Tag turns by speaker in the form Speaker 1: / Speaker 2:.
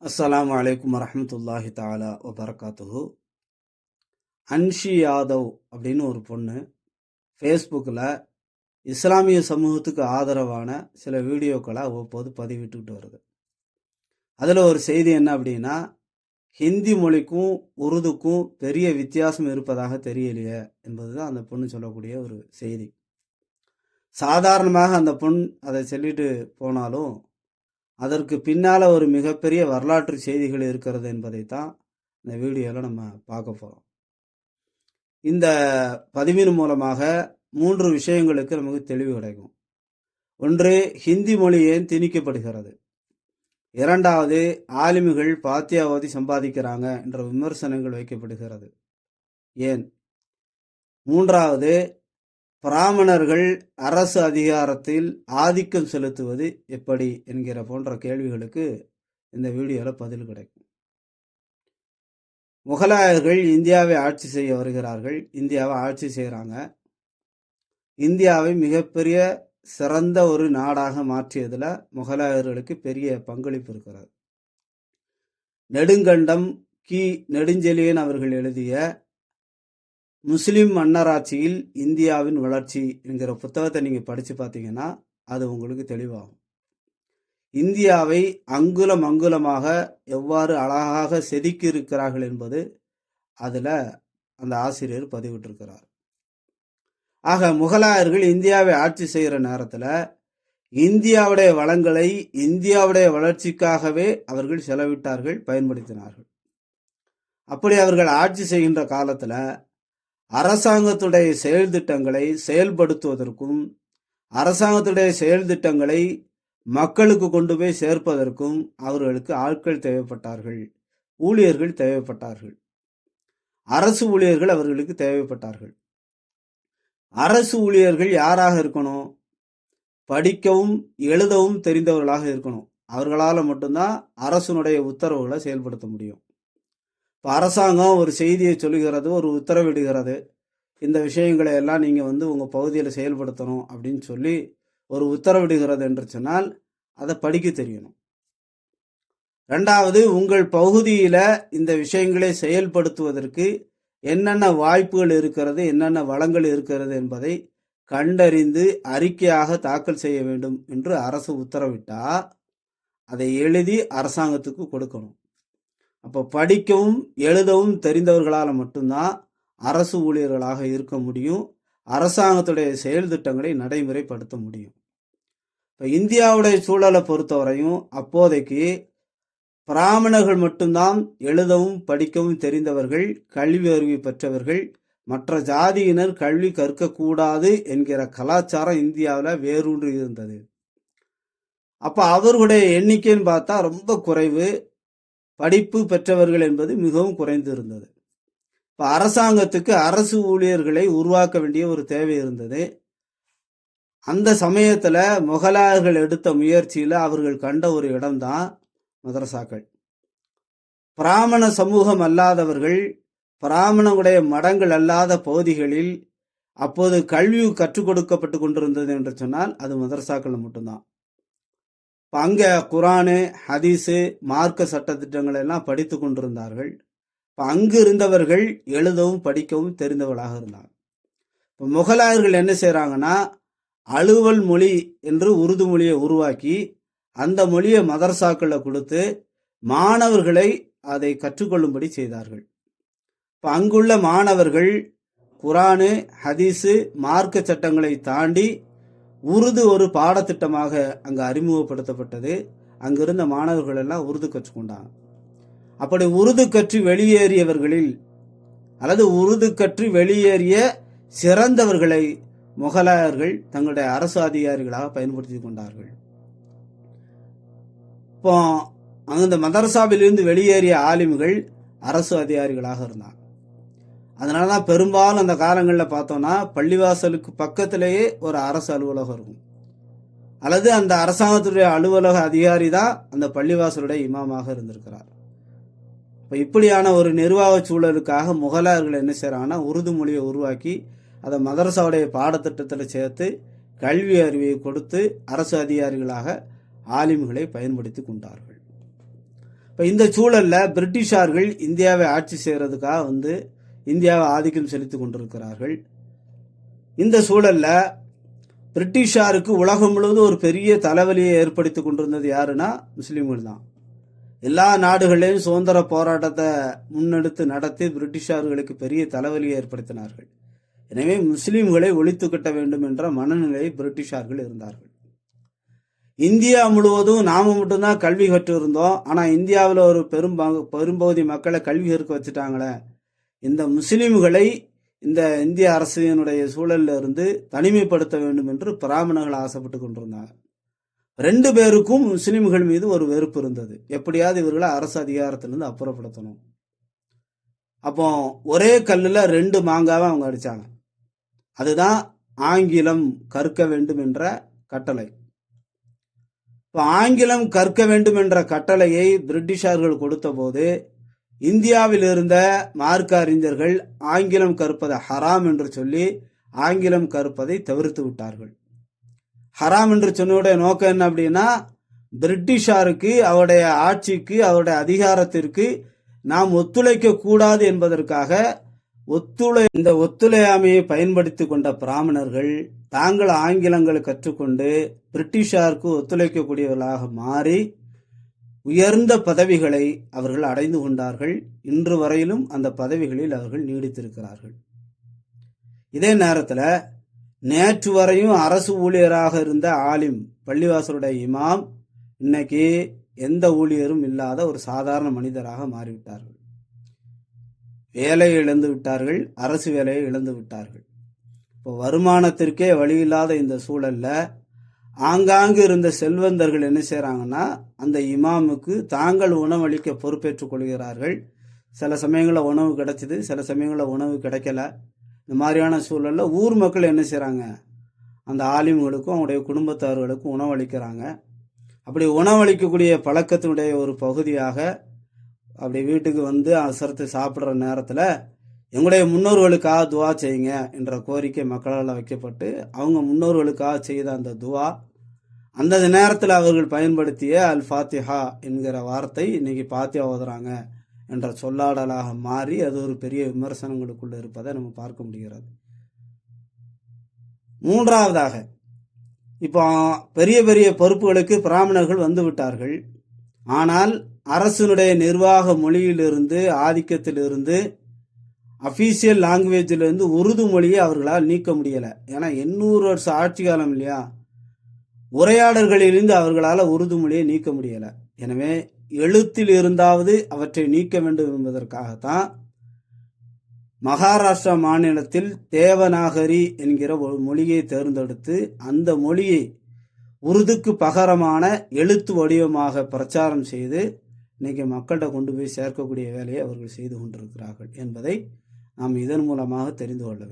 Speaker 1: அஸ்ஸலாமு அலைக்கும் வரஹ்மத்துல்லாஹி தஆலா வபரகாத்துஹு. அன்ஷி யாதவ் அப்படின்னு ஒரு பொண்ணு ஃபேஸ்புக்கில் இஸ்லாமிய சமூகத்துக்கு ஆதரவான சில வீடியோக்களை அவ்வப்போது பதிவிட்டுக்கிட்டு வருது. அதில் ஒரு செய்தி என்ன அப்படின்னா, ஹிந்தி மொழிக்கும் உருதுக்கும் பெரிய வித்தியாசம் இருப்பதாக தெரியலையே என்பது தான் அந்த பொண்ணு சொல்லக்கூடிய ஒரு செய்தி. சாதாரணமாக அந்த பொண் அதை சொல்லிட்டு போனாலும் அதற்கு பின்னால் ஒரு மிகப்பெரிய வரலாற்று செய்திகள் இருக்கிறது என்பதைத்தான் இந்த வீடியோவில் நம்ம பார்க்க போகிறோம். இந்த பதிவின் மூலமாக 3 விஷயங்களுக்கு நமக்கு தெளிவு கிடைக்கும். ஒன்று, ஹிந்தி மொழி ஏன் திணிக்கப்படுகிறது. இரண்டாவது, ஆலிம்கள் பாத்தியா ஓதி சம்பாதிக்கிறாங்க என்ற விமர்சனங்கள் வைக்கப்படுகிறது ஏன். மூன்றாவது, பிராமணர்கள் அரசு அதிகாரத்தில் ஆதிக்கம் செலுத்துவது எப்படி என்கிற போன்ற கேள்விகளுக்கு இந்த வீடியோவில் பதில் கிடைக்கும். முகலாயர்கள் இந்தியாவை ஆட்சி செய்ய வருகிறார்கள், இந்தியாவை ஆட்சி செய்கிறாங்க. இந்தியாவை மிகப்பெரிய சிறந்த ஒரு நாடாக மாற்றியதில் முகலாயர்களுக்கு பெரிய பங்களிப்பு இருக்கிறது. நெடுங்கண்டம் கி நெடுஞ்செழியன் அவர்கள் எழுதிய முஸ்லிம் மன்னராட்சியில் இந்தியாவின் வளர்ச்சி என்கிற புத்தகத்தை நீங்கள் படித்து பார்த்தீங்கன்னா அது உங்களுக்கு தெளிவாகும். இந்தியாவை அங்குலம் அங்குலமாக எவ்வாறு அழகாக செதுக்கி இருக்கிறார்கள் என்பது அதில் அந்த ஆசிரியர் பதிவிட்டிருக்கிறார். ஆக முகலாயர்கள் இந்தியாவை ஆட்சி செய்கிற நேரத்தில் இந்தியாவுடைய வளங்களை இந்தியாவுடைய வளர்ச்சிக்காகவே அவர்கள் செலவிட்டார்கள், பயன்படுத்தினார்கள். அப்படி அவர்கள் ஆட்சி செய்கின்ற காலத்தில் அரசாங்கத்துடைய செயல் திட்டங்களை செயல்படுத்துவதற்கும் அரசாங்கத்துடைய செயல் திட்டங்களை மக்களுக்கு கொண்டு போய் சேர்ப்பதற்கும் அவர்களுக்கு ஆட்கள் தேவைப்பட்டார்கள், ஊழியர்கள் தேவைப்பட்டார்கள், அரசு ஊழியர்கள் அவர்களுக்கு தேவைப்பட்டார்கள். அரசு ஊழியர்கள் யாராக இருக்கணும்? படிக்கவும் எழுதவும் தெரிந்தவர்களாக இருக்கணும். அவர்களால் மட்டும்தான் அரசனுடைய உத்தரவுகளை செயல்படுத்த முடியும். இப்போ அரசாங்கம் ஒரு செய்தியை சொல்லுகிறது, ஒரு உத்தரவிடுகிறது, இந்த விஷயங்களை எல்லாம் நீங்கள் உங்கள் பகுதியில் செயல்படுத்தணும் அப்படின்னு சொல்லி ஒரு உத்தரவிடுகிறது என்று சொன்னால் அதை படிக்க தெரியணும். ரெண்டாவது, உங்கள் பகுதியில் இந்த விஷயங்களை செயல்படுத்துவதற்கு என்னென்ன வாய்ப்புகள் இருக்கிறது, என்னென்ன வளங்கள் இருக்கிறது என்பதை கண்டறிந்து அறிக்கையாக தாக்கல் செய்ய வேண்டும் என்று அரசு உத்தரவிட்டால் அதை எழுதி அரசாங்கத்துக்கு கொடுக்கணும். அப்போ படிக்கவும் எழுதவும் தெரிந்தவர்களால் மட்டும்தான் அரசு ஊழியர்களாக இருக்க முடியும், அரசாங்கத்துடைய செயல் திட்டங்களை நடைமுறைப்படுத்த முடியும். இப்போ இந்தியாவுடைய சூழலை பொறுத்தவரையும் அப்போதைக்கு பிராமணர்கள் மட்டும்தான் எழுதவும் படிக்கவும் தெரிந்தவர்கள், கல்வி அறிவு பெற்றவர்கள், மற்ற ஜாதியினர் கல்வி கற்கக்கூடாது என்கிற கலாச்சாரம் இந்தியாவில் வேரூன்றி இருந்தது. அப்போ அவர்களுடைய எண்ணிக்கைன்னு பார்த்தா ரொம்ப குறைவு, படிப்பு பெற்றவர்கள் என்பது மிகவும் குறைந்து இருந்தது. இப்போ அரசாங்கத்துக்கு அரசு ஊழியர்களை உருவாக்க வேண்டிய ஒரு தேவை இருந்தது. அந்த சமயத்தில் முகலாயர்கள் எடுத்த முயற்சியில் அவர்கள் கண்ட ஒரு இடம்தான் மதரசாக்கள். பிராமண சமூகம் அல்லாதவர்கள், பிராமணனுடைய மடங்கள் அல்லாத பகுதிகளில் அப்போது கல்வி கற்றுக் கொடுக்கப்பட்டு கொண்டிருந்தது என்று சொன்னால் அது மதரசாக்கள் மட்டும்தான். இப்போ அங்கே குரானு, ஹதீஸு, மார்க்க சட்டத்திட்டங்கள் எல்லாம் படித்து கொண்டிருந்தார்கள். இப்போ அங்கு இருந்தவர்கள் எழுதவும் படிக்கவும் தெரிந்தவர்களாக இருந்தாங்க. இப்போ முகலாயர்கள் என்ன செய்கிறாங்கன்னா, அலுவல் மொழி என்று உருது மொழியை உருவாக்கி அந்த மொழியை மதரசாக்களில் கொடுத்து மாணவர்களை அதை கற்றுக்கொள்ளும்படி செய்தார்கள். இப்போ அங்குள்ள மாணவர்கள் குரானு, ஹதீஸு, மார்க்க சட்டங்களை தாண்டி உருது ஒரு பாடத்திட்டமாக அங்கு அறிமுகப்படுத்தப்பட்டது. அங்கிருந்த மாணவர்கள் எல்லாம் உருது கற்றுக்கொண்டாங்க. அப்படி உருது கற்று வெளியேறியவர்களில் அல்லது உருது கற்று வெளியேறிய சிறந்தவர்களை முகலாயர்கள் தங்களுடைய அரசு அதிகாரிகளாக பயன்படுத்தி கொண்டார்கள். இப்போ அந்த மதரசாவிலிருந்து வெளியேறிய ஆலிம்கள் அரசு அதிகாரிகளாக இருந்தாங்க. அதனால தான் பெரும்பாலும் அந்த காலங்களில் பார்த்தோம்னா பள்ளிவாசலுக்கு பக்கத்திலேயே ஒரு அரசு அலுவலகம் இருக்கும், அல்லது அந்த அரசாங்கத்துடைய அலுவலக அதிகாரி தான் அந்த பள்ளிவாசலுடைய இமாமாக இருந்திருக்கிறார். இப்போ இப்படியான ஒரு நிர்வாக சூழலுக்காக முகலாயர்கள் என்ன செய்கிறாங்கன்னா, உருது மொழியை உருவாக்கி அதை மதரசாவுடைய பாடத்திட்டத்தில் சேர்த்து கல்வி அறிவியை கொடுத்து அரசு அதிகாரிகளாக ஆலிம்களை பயன்படுத்தி கொண்டார்கள். இப்போ இந்த சூழல்ல பிரிட்டிஷார்கள் இந்தியாவை ஆட்சி செய்யறதுக்காக இந்தியாவை ஆதிக்கம் செலுத்தி கொண்டிருக்கிறார்கள். இந்த சூழல்ல பிரிட்டிஷாருக்கு உலகம் முழுவதும் ஒரு பெரிய தலைவலியை ஏற்படுத்தி கொண்டிருந்தது யாருன்னா முஸ்லீம்கள் தான். எல்லா நாடுகளிலும் சுதந்திர போராட்டத்தை முன்னெடுத்து நடத்தி பிரிட்டிஷார்களுக்கு பெரிய தலைவலியை ஏற்படுத்தினார்கள். எனவே முஸ்லீம்களை ஒழித்து கட்ட வேண்டும் என்ற மனநிலை பிரிட்டிஷார்கள் இருந்தார்கள். இந்தியா முழுவதும் நாம மட்டும்தான் கல்வி கற்று இருந்தோம். ஆனால் இந்தியாவில் ஒரு பெரும்பகுதி மக்களை கல்வி கற்க வச்சுட்டாங்களே. இந்த முஸ்லீம்களை இந்த இந்திய அரசினுடைய சூழலில் இருந்து தனிமைப்படுத்த வேண்டும் என்று பிராமணர்கள் ஆசைப்பட்டு கொண்டிருந்தாங்க. 2 பேருக்கும் முஸ்லீம்கள் மீது ஒரு வெறுப்பு இருந்தது. எப்படியாவது இவர்களை அரசு அதிகாரத்திலிருந்து அப்புறப்படுத்தணும். அப்போ ஒரே கல்லில் 2 மாங்காவை அவங்க அடித்தாங்க. அதுதான் ஆங்கிலம் கற்க வேண்டும் என்ற கட்டளை. இப்போ ஆங்கிலம் கற்க வேண்டும் என்ற கட்டளையை பிரிட்டிஷார்கள் கொடுத்த போது இந்தியாவில் இருந்த மார்க்க அறிஞர்கள் ஆங்கிலம் கற்பதை ஹராம் என்று சொல்லி ஆங்கிலம் கற்பதை தவிர்த்து விட்டார்கள். ஹராம் என்று சொன்னோடைய நோக்கம் என்ன அப்படின்னா, பிரிட்டிஷாருக்கு அவருடைய ஆட்சிக்கு அவருடைய அதிகாரத்திற்கு நாம் ஒத்துழைக்க கூடாது என்பதற்காக இந்த ஒத்துழையாமையை பயன்படுத்தி கொண்ட பிராமணர்கள் தாங்கள் ஆங்கிலங்களை கற்றுக்கொண்டு பிரிட்டிஷாருக்கு ஒத்துழைக்கக்கூடியவர்களாக மாறி உயர்ந்த பதவிகளை அவர்கள் அடைந்து கொண்டார்கள். இன்று வரையிலும் அந்த பதவிகளில் அவர்கள் நீடித்திருக்கிறார்கள். இதே நேரத்தில் நேற்று வரையும் அரசு ஊழியராக இருந்த ஆலிம், பள்ளிவாசலுடைய இமாம், இன்னைக்கு எந்த ஊழியரும் இல்லாத ஒரு சாதாரண மனிதராக மாறிவிட்டார்கள். வேலையை இழந்து விட்டார்கள், அரசு வேலையை இழந்து விட்டார்கள். இப்போ வருமானத்திற்கே வழி இல்லாத இந்த சூழல்ல ஆங்காங்கு இருந்த செல்வந்தர்கள் என்ன செய்கிறாங்கன்னா, அந்த இமாமுக்கு தாங்கள் உணவளிக்க பொறுப்பேற்றுக் கொள்கிறார்கள். சில சமயங்களில் உணவு கிடைச்சிது, சில சமயங்களில் உணவு கிடைக்கல. இந்த மாதிரியான சூழலில் ஊர் மக்கள் என்ன செய்கிறாங்க, அந்த ஆலிம்களுக்கும் அவங்களுடைய குடும்பத்தார்களுக்கும் உணவளிக்கிறாங்க. அப்படி உணவளிக்கக்கூடிய பழக்கத்தினுடைய ஒரு பகுதியாக அப்படி வீட்டுக்கு அசரத்து சாப்பிட்ற நேரத்தில் எங்களுடைய முன்னோர்களுக்காக துவா செய்யுங்க என்ற கோரிக்கை மக்களால் வைக்கப்பட்டு அவங்க முன்னோர்களுக்காக செய்த அந்த துவா, அந்த நேரத்தில் அவர்கள் பயன்படுத்திய அல் ஃபாத்திஹா என்கிற வார்த்தை இன்னைக்கு பாத்தியா ஓதுறாங்க என்ற சொல்லாடலாக மாறி அது ஒரு பெரிய விமர்சனங்களுக்குள்ள இருப்பதை நம்ம பார்க்க முடிகிறது. மூன்றாவதாக, இப்போ பெரிய பெரிய பொறுப்புகளுக்கு பிராமணர்கள் வந்து விட்டார்கள். ஆனால் அரசினுடைய நிர்வாக மொழியிலிருந்து, ஆதிக்கத்திலிருந்து, அஃபீஷியல் லாங்குவேஜிலிருந்து உருது மொழியை அவர்களால் நீக்க முடியலை. ஏன்னா 800 வருஷ ஆட்சி காலம் இல்லையா, உரையாடல்களிலிருந்து அவர்களால் உருது மொழியை நீக்க முடியலை. எனவே எழுத்தில் இருந்தாவது அவற்றை நீக்க வேண்டும் என்பதற்காகத்தான் மகாராஷ்டிரா மாநிலத்தில் தேவநாகரி என்கிற ஒரு மொழியை தேர்ந்தெடுத்து அந்த மொழியை உருதுக்கு பகரமான எழுத்து வடிவமாக பிரச்சாரம் செய்து இன்னைக்கு மக்கள்கிட்ட கொண்டு போய் சேர்க்கக்கூடிய வேலையை அவர்கள் செய்து கொண்டிருக்கிறார்கள் என்பதை நாம் இதன் மூலமாக தெரிந்து கொள்ள வேண்டும்.